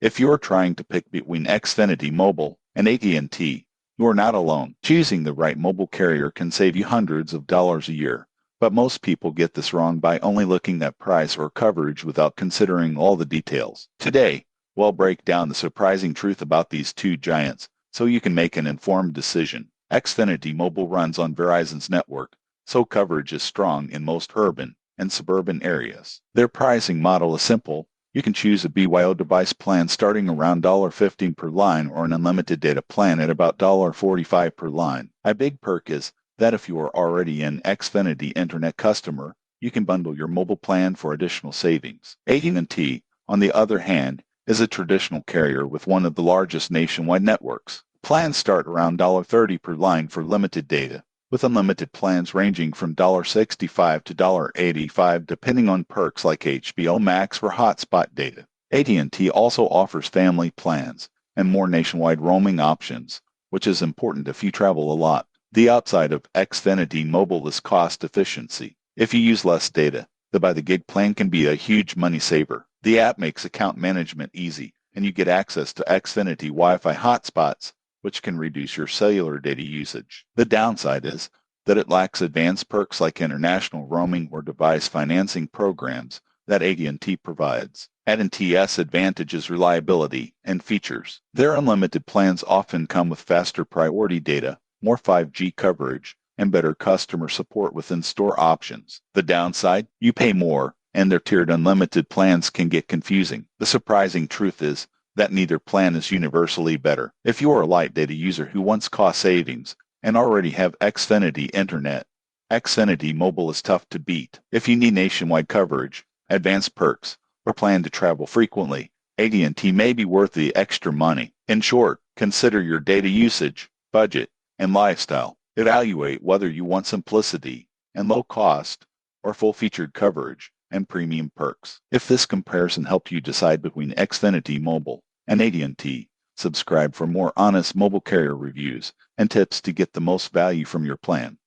If you're trying to pick between Xfinity Mobile and AT&T, you are not alone. Choosing the right mobile carrier can save you hundreds of dollars a year. But most people get this wrong by only looking at price or coverage without considering all the details. Today, we'll break down the surprising truth about these two giants so you can make an informed decision. Xfinity Mobile runs on Verizon's network, so coverage is strong in most urban and suburban areas. Their pricing model is simple. You can choose a BYO device plan starting around $15 per line or an unlimited data plan at about $45 per line. A big perk is that if you are already an Xfinity Internet customer, you can bundle your mobile plan for additional savings. AT&T, on the other hand, is a traditional carrier with one of the largest nationwide networks. Plans start around $30 per line for limited data, with unlimited plans ranging from $65 to $85 depending on perks like HBO Max for hotspot data. AT&T also offers family plans and more nationwide roaming options, which is important if you travel a lot. The upside of Xfinity Mobile is cost efficiency. If you use less data, the by-the-gig plan can be a huge money saver. The app makes account management easy, and you get access to Xfinity Wi-Fi hotspots, which can reduce your cellular data usage. The downside is that it lacks advanced perks like international roaming or device financing programs that AT&T provides. AT&T's advantage is reliability and features. Their unlimited plans often come with faster priority data, more 5G coverage, and better customer support with in-store options. The downside, you pay more, and their tiered unlimited plans can get confusing. The surprising truth is that neither plan is universally better. If you are a light data user who wants cost savings and already have Xfinity Internet, Xfinity Mobile is tough to beat. If you need nationwide coverage, advanced perks, or plan to travel frequently, AT&T may be worth the extra money. In short, consider your data usage, budget, and lifestyle. Evaluate whether you want simplicity and low cost or full-featured coverage and premium perks. If this comparison helped you decide between Xfinity Mobile and AT&T, subscribe for more honest mobile carrier reviews and tips to get the most value from your plan.